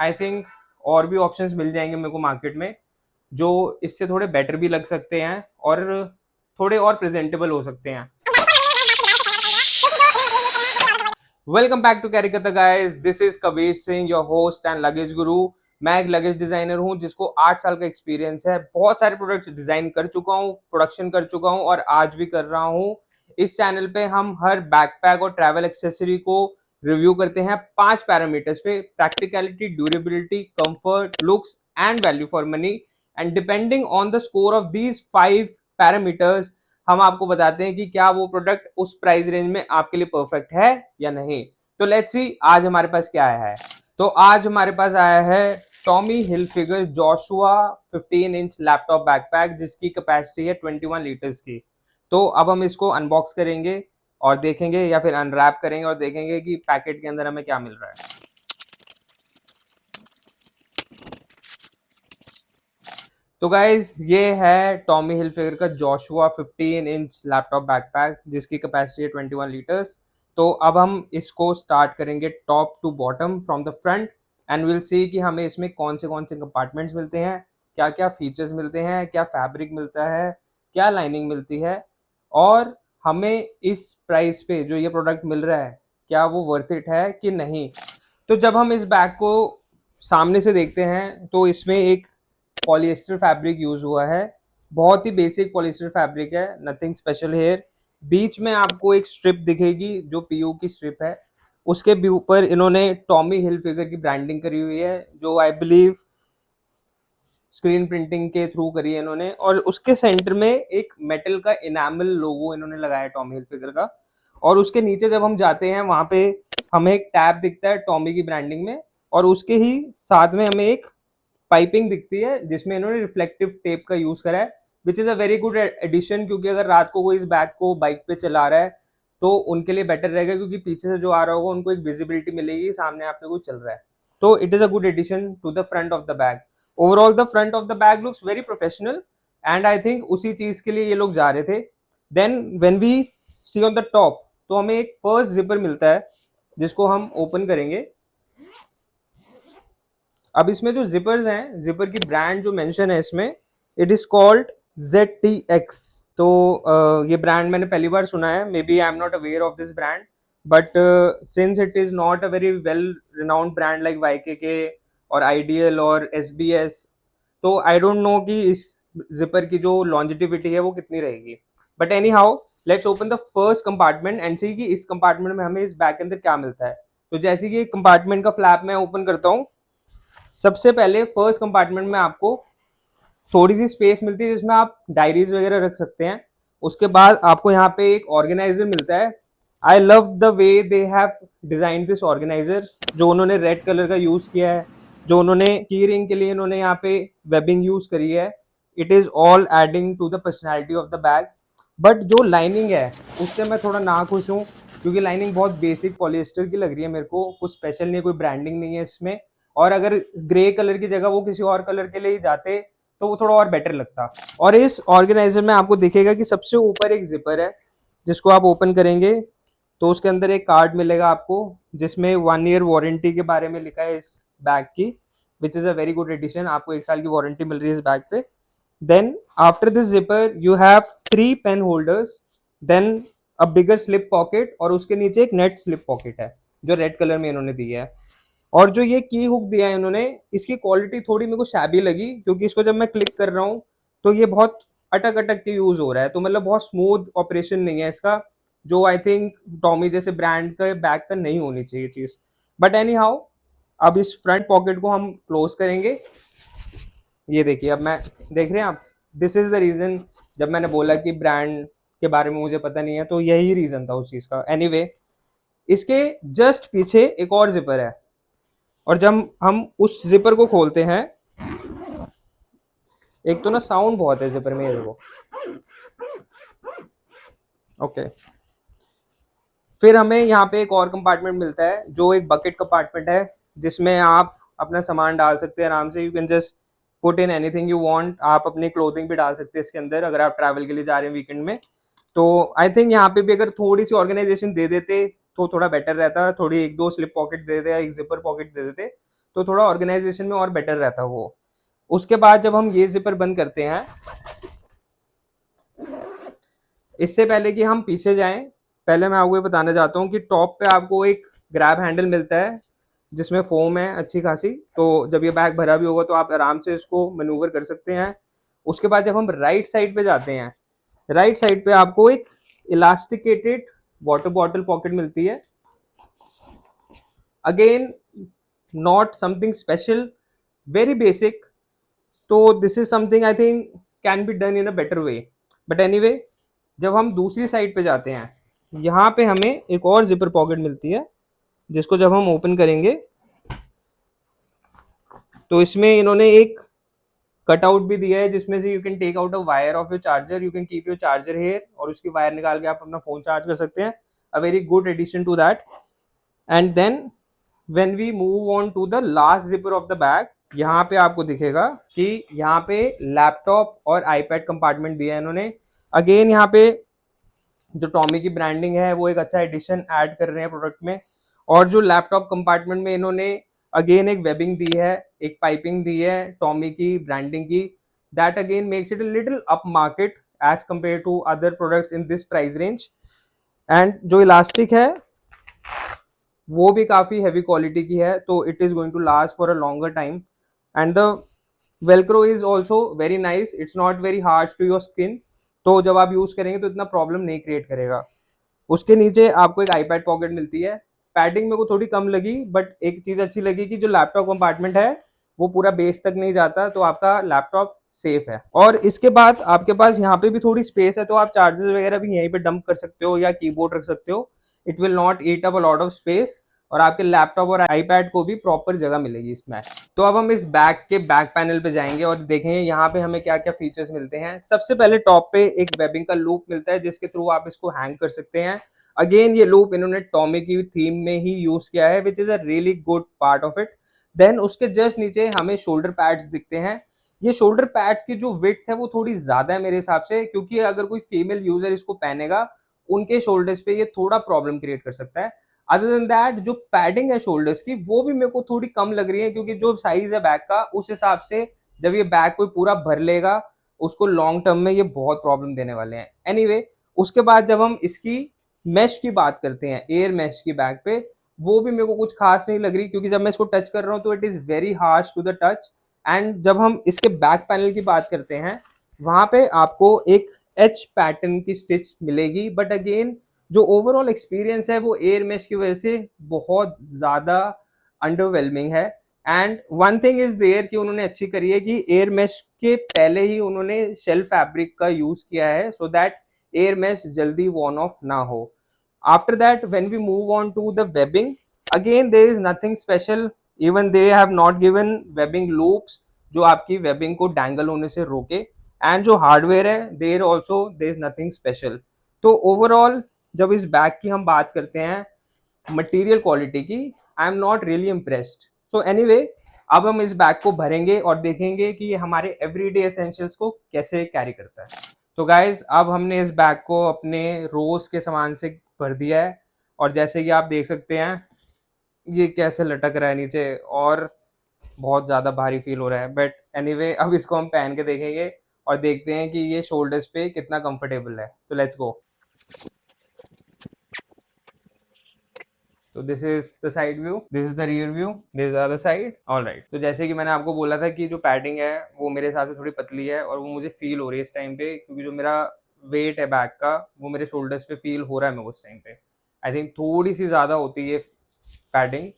I think और भी options मिल जाएंगे मेरे को मार्केट में जो इससे थोड़े बेटर भी लग सकते हैं और थोड़े और प्रेजेंटेबल हो सकते हैं। वेलकम बैक टू कैरिकता guys, this is Kabir Singh, your host and luggage guru. मैं एक लगेज डिजाइनर हूं जिसको 8 साल का एक्सपीरियंस है। बहुत सारे प्रोडक्ट्स डिजाइन कर चुका हूं, प्रोडक्शन कर चुका हूं और आज भी कर रहा हूं। इस चैनल पे हम हर बैकपैक और ट्रैवल एक्सेसरी को रिव्यू करते हैं 5 पैरामीटर्स पे: practicality, durability, comfort, looks and value for money. And depending on the score of these 5 parameters हम आपको बताते हैं कि क्या वो प्रोडक्ट उस प्राइस रेंज में आपके लिए परफेक्ट है या नहीं। तो लेट्स सी आज हमारे पास क्या आया है। तो आज हमारे पास आया है Tommy Hilfiger Joshua 15 inch laptop backpack जिसकी कैपेसिटी है 21 लीटर्स की। तो अब हम इसको अनबॉक्स करेंगे और देखेंगे या फिर अनरैप करेंगे और देखेंगे कि पैकेट के अंदर हमें क्या मिल रहा है। तो गाइज ये है टॉमी हिलफिगर का जोशुआ 15 इंच लैपटॉप बैकपैक जिसकी कैपेसिटी है 21 लीटर्स। तो अब हम इसको स्टार्ट करेंगे top to bottom from the front and will see कि हमें इसमें कौन से कंपार्टमेंट्स मिलते हैं, क्या क्या फीचर्स मिलते हैं, क्या फैब्रिक मिलता है, क्या लाइनिंग मिलती है और हमें इस प्राइस पे जो ये प्रोडक्ट मिल रहा है क्या वो वर्थ इट है कि नहीं। तो जब हम इस बैग को सामने से देखते हैं तो इसमें एक पॉलिएस्टर फैब्रिक यूज हुआ है। बहुत ही बेसिक पॉलिएस्टर फैब्रिक है, नथिंग स्पेशल हेयर। बीच में आपको एक स्ट्रिप दिखेगी जो पीयू की स्ट्रिप है। उसके भी ऊपर इन्होंने टॉमी हिलफिगर की ब्रांडिंग करी हुई है जो आई बिलीव स्क्रीन प्रिंटिंग के थ्रू करी है इन्होंने। और उसके सेंटर में एक मेटल का इनामल लोगो इन्होंने लगाया टॉमी हिलफिगर का। और उसके नीचे जब हम जाते हैं वहां पे हमें एक टैब दिखता है टॉमी की ब्रांडिंग में और उसके ही साथ में हमें एक पाइपिंग दिखती है जिसमें इन्होंने रिफ्लेक्टिव टेप का यूज करा है which is a very good addition. क्योंकि अगर रात को कोई इस बैग को बाइक पे चला रहा है तो उनके लिए बेटर रहेगा क्योंकि पीछे से जो आ रहा होगा उनको एक विजिबिलिटी मिलेगी सामने आपके कोई चल रहा है। तो it is a good addition to the front of the bag. Overall the front of the bag looks very professional and I think उसी चीज के लिए ये लोग जा रहे थे। Then when we see on the top तो हमें एक फर्स्ट जिपर मिलता है जिसको हम ओपन करेंगे। अब इसमें जो जिपर्स हैं, जिपर की ब्रांड जो मेंशन है इसमें, इट इज कॉल्ड ZTX। तो ये ब्रांड मैंने पहली बार सुना है, maybe I am not aware of this brand but since it is not a very well renowned brand like YKK और आइडियल और SBS, तो आई डोंट नो कि इस जिपर की जो लॉन्जिटिविटी है वो कितनी रहेगी। But anyhow let's open the first compartment and see कि इस कंपार्टमेंट में हमें इस बैग के अंदर क्या मिलता है। तो जैसे कि कंपार्टमेंट का फ्लैप मैं ओपन करता हूँ, सबसे पहले फर्स्ट कंपार्टमेंट में आपको थोड़ी सी स्पेस मिलती है जिसमें आप डायरीज वगैरह रख सकते हैं। उसके बाद आपको यहाँ पे एक ऑर्गेनाइजर मिलता है। I love the way they have design this organiser, जो उन्होंने रेड कलर का यूज किया है, जो उन्होंने की रिंग के लिए इन्होंने यहाँ पे वेबिंग यूज करी है। It is all adding to the personality of the bag. But जो लाइनिंग है उससे मैं थोड़ा ना खुश हूँ क्योंकि लाइनिंग बहुत बेसिक पॉलिएस्टर की लग रही है मेरे को, कुछ स्पेशल नहीं है, कोई ब्रांडिंग नहीं है इसमें। और अगर ग्रे कलर की जगह वो किसी और कलर के लिए जाते तो वो थोड़ा और बेटर लगता। और इस ऑर्गेनाइजर में आपको दिखेगा कि सबसे ऊपर एक जिपर है जिसको आप ओपन करेंगे तो उसके अंदर एक कार्ड मिलेगा आपको जिसमें 1 ईयर वारंटी के बारे में लिखा है इस बैग की, which is a very good addition. आपको 1 साल की वारंटी मिल रही है इस बैग पे। Then after this zipper you have 3 pen holders, then a bigger slip pocket और उसके नीचे एक नेट स्लिप पॉकेट है जो रेड कलर में इन्होंने दी है। और जो ये की हुक दिया है इन्होंने, इसकी क्वालिटी थोड़ी मेरे को शैबी लगी क्योंकि इसको जब मैं क्लिक कर रहा हूँ तो ये बहुत अटक अटक के यूज हो रहा है, तो मतलब बहुत स्मूथ ऑपरेशन नहीं है इसका, जो आई थिंक टॉमी जैसे ब्रांड का बैग का नहीं होनी चाहिए चीज। बट एनी हाउ अब इस फ्रंट पॉकेट को हम क्लोज करेंगे। ये देखिए, अब मैं देख रहे हैं आप, दिस इज द रीजन जब मैंने बोला कि ब्रांड के बारे में मुझे पता नहीं है, तो यही रीजन था उस चीज का। एनीवे इसके जस्ट पीछे एक और जिपर है और जब हम उस जिपर को खोलते हैं, एक तो ना साउंड बहुत है जिपर में, ये देखो। ओके, फिर हमें यहाँ पे एक और कंपार्टमेंट मिलता है जो एक बकेट कंपार्टमेंट है जिसमें आप अपना सामान डाल सकते हैं आराम से। You can just put in anything you want. आप अपनी क्लोथिंग भी डाल सकते हैं इसके अंदर अगर आप ट्रैवल के लिए जा रहे हैं वीकेंड में। तो आई थिंक यहाँ पे भी अगर थोड़ी सी ऑर्गेनाइजेशन दे देते तो थोड़ा बेटर रहता, थोड़ी 1-2 स्लिप पॉकेट दे देते या एक जिपर पॉकेट दे देते तो थोड़ा ऑर्गेनाइजेशन में और बेटर रहता वो। उसके बाद जब हम ये जिपर बंद करते हैं, इससे पहले कि हम पीछे जाएं, पहले मैं आपको ये बताना चाहता हूँ कि टॉप पे आपको एक ग्रैब हैंडल मिलता है जिसमें फोम है अच्छी खासी, तो जब ये बैग भरा भी होगा तो आप आराम से इसको मैन्यूवर कर सकते हैं। उसके बाद जब हम राइट साइड पे जाते हैं, राइट साइड पे आपको एक इलास्टिकेटेड वाटर बॉटल पॉकेट मिलती है। Again not something special, very basic, तो this is something I think can be done in a better way. But anyway, जब हम दूसरी साइड पे जाते हैं, यहाँ पे हमें एक और जिपर पॉकेट मिलती है जिसको जब हम ओपन करेंगे तो इसमें इन्होंने एक कटआउट भी दिया है जिसमें से you can take out a wire of your charger, you can keep your charger here, और उसकी वायर निकाल के आप अपना फोन चार्ज कर सकते हैं। A very good addition to that. And then when we move on to the last zipper of the bag, यहाँ पे आपको दिखेगा कि यहाँ पे लैपटॉप और आईपैड कंपार्टमेंट दिया है इन्होंने। अगेन यहाँ पे जो टॉमी की ब्रांडिंग है वो एक अच्छा एडिशन ऐड कर रहे हैं प्रोडक्ट में। और जो लैपटॉप कंपार्टमेंट में इन्होंने अगेन एक वेबिंग दी है, एक पाइपिंग दी है टॉमी की ब्रांडिंग की, that again makes it a little up market as compare to other products in this price range. And जो इलास्टिक है वो भी काफी हैवी क्वालिटी की है, तो it is going to last for a longer time. And the velcro is also very nice, it's not very harsh to your skin, तो जब आप यूज करेंगे तो इतना प्रॉब्लम नहीं क्रिएट करेगा। उसके नीचे आपको एक आईपैड पॉकेट मिलती है। पैडिंग मेरे को थोड़ी कम लगी, बट एक चीज अच्छी लगी कि जो लैपटॉप कंपार्टमेंट है वो पूरा बेस तक नहीं जाता, तो आपका लैपटॉप सेफ है। और इसके बाद आपके पास यहाँ पे भी थोड़ी स्पेस है, तो आप चार्जर्स वगैरह भी यहीं पे डंप कर सकते हो या कीबोर्ड रख सकते हो। It will not eat up a lot of space, और आपके लैपटॉप और आईपैड को भी प्रॉपर जगह मिलेगी इसमें। तो अब हम इस बैग के बैक पैनल पे जाएंगे और देखेंगे यहाँ पे हमें क्या क्या फीचर्स मिलते हैं। सबसे पहले टॉप पे एक वेबिंग का लूप मिलता है जिसके थ्रू आप इसको हैंग कर सकते हैं। अगेन ये लूप इन्होंने टॉमी की थीम में ही यूज किया है, which is a really good part of it. Then उसके जस्ट नीचे हमें शोल्डर पैड्स दिखते हैं। ये शोल्डर पैड्स की जो विड्थ है वो थोड़ी ज्यादा है मेरे हिसाब से, क्योंकि अगर कोई फीमेल यूजर इसको पहनेगा उनके शोल्डर्स पे ये थोड़ा प्रॉब्लम क्रिएट कर सकता है। अदर देन दैट जो पैडिंग है शोल्डर्स की वो भी मेरे को थोड़ी कम लग रही है, क्योंकि जो साइज है बैग का उस हिसाब से जब ये बैग कोई पूरा भर लेगा उसको लॉन्ग टर्म में ये बहुत प्रॉब्लम देने वाले हैं। एनीवे, उसके बाद जब हम इसकी मैश की बात करते हैं, एयर मैश की बैग पे, वो भी मेरे को कुछ खास नहीं लग रही, क्योंकि जब मैं इसको टच कर रहा हूँ तो it is very harsh to the touch. And जब हम इसके बैक पैनल की बात करते हैं, वहां पे आपको एक एच पैटर्न की स्टिच मिलेगी, बट अगेन जो ओवरऑल एक्सपीरियंस है वो एयर मैश की वजह से बहुत ज्यादा अंडरवेलमिंग है। And one thing is there कि उन्होंने अच्छी करी है कि एयर मैश के पहले ही उन्होंने शेल फैब्रिक का यूज किया है, सो दैट एयर मैश जल्दी वॉर्न ऑफ ना हो। After that when we move on to the webbing, again there is nothing special, even they have not given webbing loops जो आपकी वेबिंग को dangle होने से रोके। एंड जो हार्डवेयर है there also there is nothing special. तो overall जब इस बैग की हम बात करते हैं मटेरियल क्वालिटी की, आई am not really impressed. So anyway, अब हम इस बैग को भरेंगे और देखेंगे कि ये हमारे एवरीडे एसेंशियल्स को कैसे कैरी करता है। तो गाइज अब हमने इस बैग को अपने रोज के सामान से भर दिया है, और जैसे कि आप देख सकते हैं ये कैसे लटक रहा है नीचे, और बहुत ज्यादा भारी फील हो रहा है। बट एनीवे, अब इसको हम पहन के देखेंगे और देखते हैं कि ये शोल्डर्स पे कितना कंफर्टेबल है। तो लेट्स गो। तो this is the side view, this is the rear view, this is the side. All right, तो जैसे कि मैंने आपको बोला था कि जो पैडिंग है वो मेरे हिसाब से थोड़ी पतली है, और वो मुझे फील हो रही है इस टाइम पे, क्योंकि जो मेरा वेट है बैग का वो मेरे शोल्डर्स पे फील हो रहा है मेरे को इस टाइम पे। आई थिंक थोड़ी सी ज़्यादा होती है पैडिंग,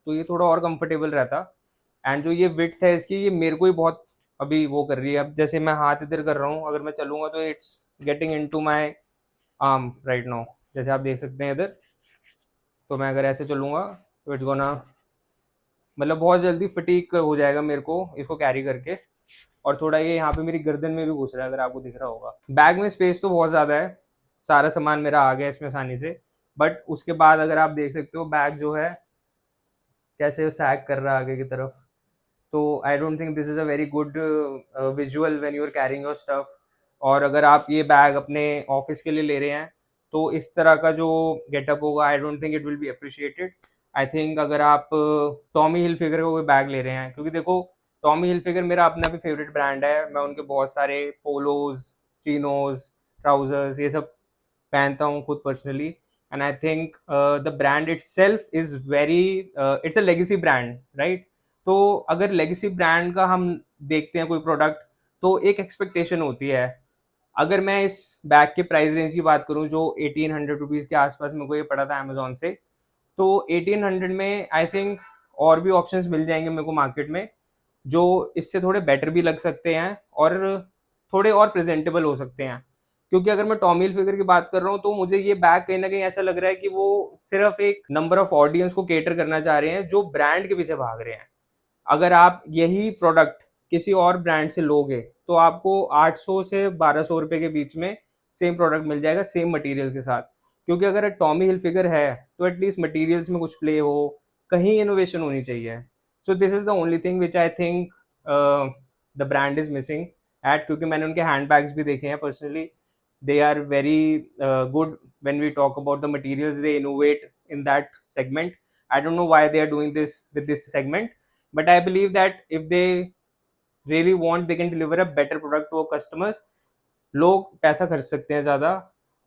तो ये थोड़ा और कंफर्टेबल रहता। एंड जो ये विड्थ है इसकी, ये मेरे को ही बहुत अभी वो कर रही है। अब जैसे मैं हाथ इधर कर रहा हूँ, अगर मैं चलूंगा तो it's getting in to my arm right now, जैसे आप देख सकते हैं इधर। तो मैं अगर ऐसे चलूंगा तो इट्स गोना, मतलब बहुत जल्दी फटीक हो जाएगा मेरे को इसको कैरी करके। और थोड़ा ये यहाँ पे मेरी गर्दन में भी घुस रहा है, अगर आपको दिख रहा होगा। बैग में स्पेस तो बहुत ज़्यादा है, सारा सामान मेरा आ गया इसमें आसानी से। बट उसके बाद अगर आप देख सकते हो बैग जो है कैसे सैग कर रहा है आगे की तरफ, तो I don't think this is a very good visual when you are carrying your stuff. और अगर आप ये बैग अपने ऑफिस के लिए ले रहे हैं तो इस तरह का जो गेटअप होगा, आई don't think it will be appreciated. I think अगर आप टॉमी हिलफिगर का कोई बैग ले रहे हैं, क्योंकि देखो टॉमी हिलफिगर मेरा अपना भी फेवरेट ब्रांड है, मैं उनके बहुत सारे पोलोज, चिनोज, ट्राउजर्स ये सब पहनता हूँ खुद personally. And I think the brand it self is very, it's a legacy brand, right? तो अगर लेगेसी ब्रांड का हम देखते हैं कोई प्रोडक्ट, तो एक एक्सपेक्टेशन होती है। अगर मैं इस बैग के प्राइस रेंज की बात करूं जो 1800 रुपीज़ के आसपास मेरे को ये पड़ा था अमेजोन से, तो 1800 में आई थिंक और भी ऑप्शंस मिल जाएंगे मेरे को मार्केट में जो इससे थोड़े बेटर भी लग सकते हैं और थोड़े और प्रेजेंटेबल हो सकते हैं। क्योंकि अगर मैं टॉमी हिलफिगर की बात कर रहा हूँ तो मुझे ये बैग कहीं ना कहीं ऐसा लग रहा है कि वो सिर्फ एक नंबर ऑफ ऑडियंस को केटर करना चाह रहे हैं जो ब्रांड के पीछे भाग रहे हैं। अगर आप यही प्रोडक्ट किसी और ब्रांड से लोगे तो आपको 800 से 1200 रुपए के बीच में सेम प्रोडक्ट मिल जाएगा सेम मटेरियल्स के साथ। क्योंकि अगर टॉमी हिलफिगर है तो एटलीस्ट मटेरियल्स में कुछ प्ले हो, कहीं इनोवेशन होनी चाहिए। So this is the only thing which I think the brand is missing at. क्योंकि मैंने उनके हैंड बैग्स भी देखे हैं personally, they are very good when we talk about the materials they innovate in that segment. I don't know why they are doing this with this segment, but I believe that if they really want they can deliver a better product to our customers. लोग पैसा खर्च सकते हैं ज़्यादा,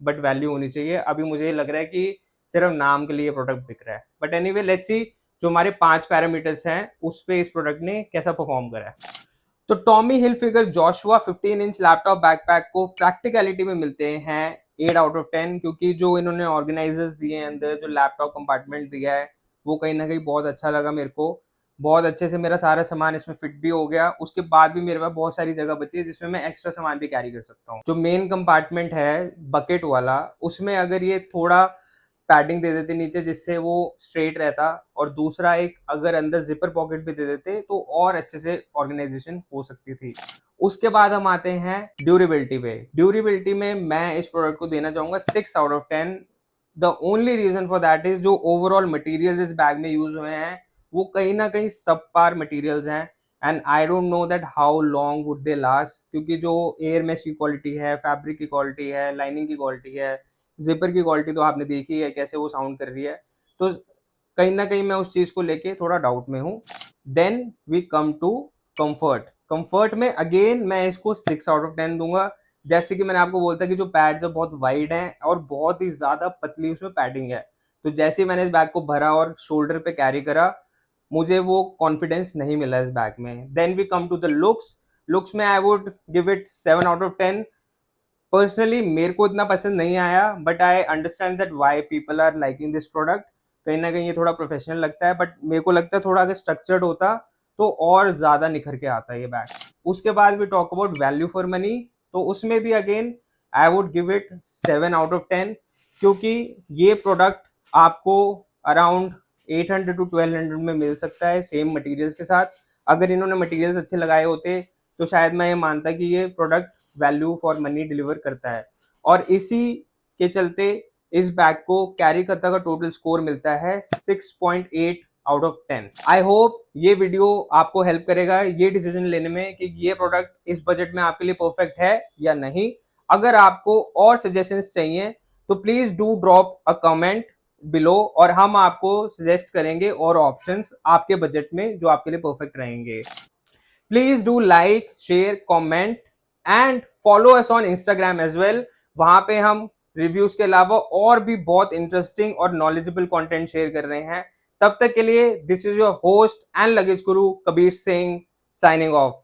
but value होनी चाहिए। अभी मुझे लग रहा है कि सिर्फ नाम के लिए प्रोडक्ट बिक रहा है। बट एनीवे लेट्स सी जो हमारे 5 पैरामीटर्स हैं उस पे इस प्रोडक्ट ने कैसा परफॉर्म करा है। तो Tommy Hilfiger Joshua 15 inch laptop backpack को प्रैक्टिकलिटी में मिलते हैं 8 आउट ऑफ 10, क्योंकि जो इन्होंने ऑर्गेनाइजर्स दिए हैं अंदर, जो लैपटॉप कंपार्टमेंट दिया है, वो कहीं ना कहीं बहुत अच्छा लगा मेरे को। बहुत अच्छे से मेरा सारा सामान इसमें फिट भी हो गया। उसके बाद भी मेरे पास बहुत सारी जगह बची है जिसमें मैं एक्स्ट्रा सामान भी कैरी कर सकता हूँ। जो मेन कंपार्टमेंट है बकेट वाला, उसमें अगर ये थोड़ा पैडिंग दे देते नीचे जिससे वो स्ट्रेट रहता, और दूसरा एक अगर अंदर जिपर पॉकेट भी दे देते तो और अच्छे से ऑर्गेनाइजेशन हो सकती थी। उसके बाद हम आते हैं ड्यूरेबिलिटी पे। ड्यूरेबिलिटी में मैं इस प्रोडक्ट को देना चाहूंगा 6 out of 10। The only reason for that is जो ओवरऑल मटेरियल्स इस बैग में यूज हुए हैं वो कहीं ना कहीं सब पार मटेरियल्स हैं। And I don't know that how long would they last, क्योंकि जो एयर मैश की क्वालिटी है, फैब्रिक की क्वालिटी है, लाइनिंग की क्वालिटी है, जिपर की क्वालिटी तो आपने देखी है कैसे वो साउंड कर रही है। तो कहीं ना कहीं मैं उस चीज को लेके थोड़ा डाउट में हूँ। Then we come to comfort. Comfort में अगेन मैं इसको 6 आउट ऑफ 10 दूंगा। जैसे कि मैंने आपको बोलता कि जो पैड्स है बहुत वाइड हैं और बहुत ही ज्यादा पतली उसमें पैडिंग है। तो जैसे ही मैंने इस बैग को भरा और शोल्डर पे कैरी करा, मुझे वो कॉन्फिडेंस नहीं मिला इस बैग में। Then we come to the looks. Looks में I would give it 7 out of 10। Personally मेरे को इतना पसंद नहीं आया, but I understand that why people are liking this product. कहीं ना कहीं ये थोड़ा प्रोफेशनल लगता है, बट मेरे को लगता है थोड़ा अगर स्ट्रक्चर्ड होता तो और ज्यादा निखर के आता है ये बैग। उसके बाद we talk about value for money. तो उसमें भी again I would give it 7 out of 10, क्योंकि ये प्रोडक्ट आपको अराउंड 800 टू 1200 में मिल सकता है सेम मटेरियल्स के साथ। अगर इन्होंने मटेरियल्स अच्छे लगाए होते तो शायद मैं ये मानता कि ये product value for money deliver करता है। और इसी के चलते इस बैग को कैरी करता का टोटल स्कोर मिलता है 6.8 आउट ऑफ 10। आई होप ये वीडियो आपको हेल्प करेगा ये डिसीजन लेने में कि ये प्रोडक्ट इस बजट में आपके लिए परफेक्ट है या नहीं। अगर आपको और सजेशंस चाहिए तो please do drop a comment below, और हम आपको सजेस्ट करेंगे और ऑप्शंस आपके बजट में जो आपके लिए परफेक्ट रहेंगे। Please do like, share, comment and follow us on Instagram as well. वहां पे हम रिव्यूज के अलावा और भी बहुत इंटरेस्टिंग और नॉलेजेबल कंटेंट शेयर कर रहे हैं। तब तक के लिए this is your host and luggage Guru Kabir Singh signing off.